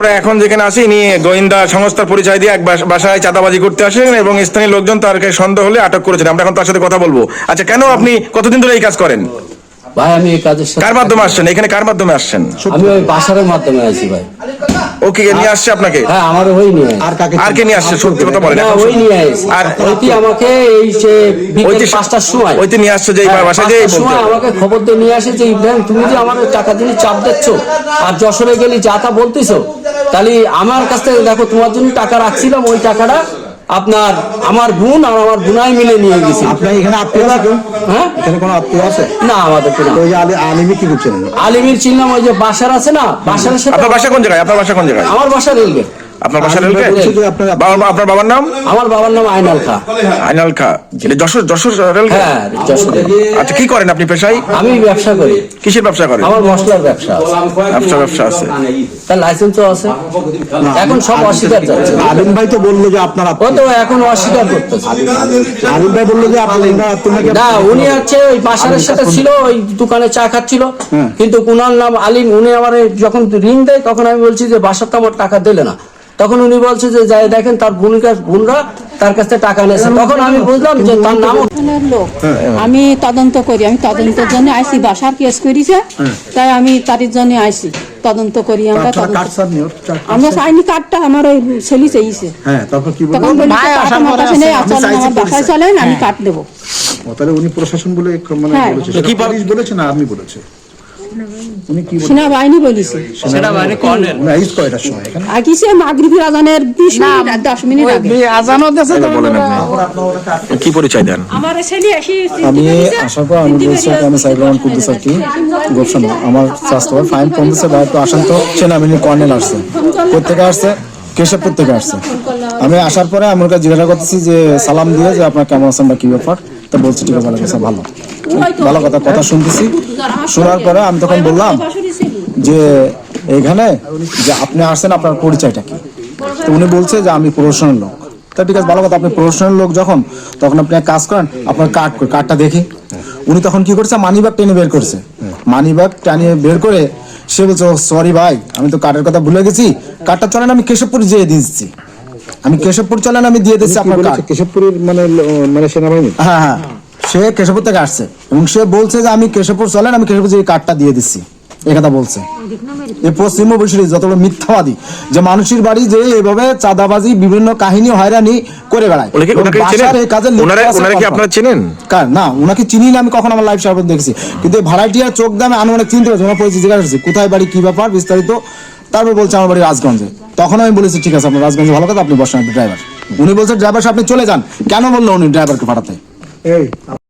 এখন যেখানে আসি ইনি গোয়েন্দা সংস্থার পরিচয় দিয়ে এক বাসায় চাঁদাবাজি করতে আসেন এবং স্থানীয় লোকজন তার সন্দেহ হলে আটক করেছেন। আমরা এখন তার সাথে কথা বলবো। আচ্ছা, কেন আপনি কতদিন ধরে এই কাজ করেন? ভাই আমি এই কাজের সাথে কার মাধ্যমে আসছেন? এখানে কার মাধ্যমে আসছেন? আমি ওই বাসারের মাধ্যমে আসি ভাই। ওকে নিয়ে আসছে আপনাকে? হ্যাঁ আমার ওই নিয়ে আর কে নিয়ে আসছে? সত্যি কথা বলেন। ওই নিয়ে আসছে আর ওইটি আমাকে এই যে বিকেল 5টার সময় ওইটি নিয়ে আসছে যে বাসায় যে বলতে আমাকে খবর দিয়ে নিয়ে আসে যে ইব্রাহিম তুমি যে আমার টাকা দিয়ে চাপ দিচ্ছ আর যশোরে গেলি যা তা বলতেছো, তাহলে আমার কাছ থেকে দেখো তোমার জন্য টাকা রাখছিলাম, ওই টাকাটা আপনার আমার বোন আর আমার বোনাই মিলে নিয়ে গেছি। আপনার এখানে আত্মীয় আছে? হ্যাঁ এখানে কোনো আত্মীয় আছে? না আমাদের কোনো। ওই আলিমি কি করছেন? আলিমির চিনলাম, ওই যে বাসার আছে না, বাসার সাথে। আপনার বাসা কোন জায়গায়? আপনার বাসা কোন জায়গায়? আমার বাসা রেলগেট। আপনার বাসা রেলগেট? আপনার বাবার নাম? আমার বাবার নাম আইনাল খা। আইনাল খা। যশোর রেলগেট? হ্যাঁ যশোর। আচ্ছা, কি করেন আপনি পেশায়? আমি ব্যবসা করি। কিসের ব্যবসা করেন? আমার মশলার ব্যবসা আছে। ব্যবসা আছে। তার লাইসেন্সও আছে। এখন সব অস্বীকার যাচ্ছে। আলিম ভাই তো বললো যে আপনার ও তো এখন অস্বীকার করতেছে। আলিম ভাই বললো যে না, উনি হচ্ছে ওই বাসারের সাথে ছিল, ওই দোকানে চা খাচ্ছিল, কিন্তু উনার নাম আলিম। উনি আমার যখন ঋণ দেয় তখন আমি বলছি যে বাসার তো আমার টাকা দিলে না, তখন উনি বলছে যে যাই দেখেন তার বোনরা তার কাছ থেকে টাকা নিয়েছে। তখন আমি বুঝলাম যে তার নাম লোক। আমি তদন্ত করি, আমি তদন্তের জন্য আইসি, বাসার কেস করেছে তাই আমি তার জন্য আইসি তদন্ত করি। আমরা চাইনি কার্ডটা আমার ওই ছেলে চাইছে, তখন বলি আমার কাছে নেই, আমার বাসায় চলেন আমি কার্ড দেবো। তাহলে উনি প্রশাসন বলে মানে বলেছে, কি পুলিশ বলেছে না আপনি বলেছে? সেনাবাহিনী বলেছে। আগিছে মাগরিবের আজানের 20 মিনিট 10 মিনিট আগে আজানও দিয়েছে। তো বলেন আপনি কি পরিচয় দেন? আমার ছেলে এসে আমি আসার পর আমি বলছি আমি সাইবার কুদ্দুস আর কি গোপসন আমার স্বাস্থ্য ফাইন ফোন দিচ্ছে ভাই তো আসেন তো সেনাবাহিনী কর্নেল আসছে, কোথেকে আসছে? কেশবপুর থেকে আসছে। আমি আসার পরে আমি ওকে জিজ্ঞাসা করতেছি যে সালাম দিয়ে যে আপনার কেমন আছেন বা কি ব্যাপার, তো বলছি ঠিক আছে ভালো ভালো কথা শুনতেছি। শোনার পরে আমি তখন বললাম যে এইখানে যে আপনি আসছেন আপনার পরিচয়টা কি? তো উনি বলছে যে আমি প্রফেশনাল লোক। তা ঠিক আছে ভালো কথা, আপনি প্রফেশনাল লোক যখন তখন আপনি এক কাজ করেন, আপনার কার্ডটা দেখি। উনি তখন কি করছে, মানি ব্যাগ টেনে বের করছে। মানি ব্যাগ টানিয়ে বের করে সে বলছে সরি ভাই আমি তো কার্ডের কথা ভুলে গেছি, কার্ডটা চলেন আমি কেশবপুর যেয়ে দিচ্ছি, আমি কেশবপুর চলেন আমি দিয়ে দিচ্ছি আপনার কার্ড। কেশবপুরের মানে সেনাবাহিনী? হ্যাঁ সে কেশবপুর থেকে আসছে এবং সে বলছে যে আমি কেশবপুর চলেন আমি কেশবপুর যে কার্ডটা দিয়ে দিচ্ছি, এই কথা বলছে। এই পশ্চিমবঙ্গের যতগুলো মিথ্যাবাদী যে মানুষের বাড়ি যে এভাবে চাঁদাবাজি বিভিন্ন কাহিনী হয়রানি করে বেড়ায়, না ওনাকে চিনি না আমি, কখন আমার লাইফ সার্ভিস দেখছি, কিন্তু ভাড়াটিয়া চোখ দামে আনুমানিক চিনতে পারছি, ওনার পরিচয় জিজ্ঞাসা করছি কোথায় বাড়ি কি ব্যাপার বিস্তারিত, তারপর বলছে আমার বাড়ি রাজগঞ্জে। তখন আমি বলেছি ঠিক আছে আপনার রাজগঞ্জে ভালো কথা, আপনি বসেন ড্রাইভার। উনি বলছে ড্রাইভার আপনি চলে যান। কেন বললো উনি ড্রাইভারকে পাঠাতে?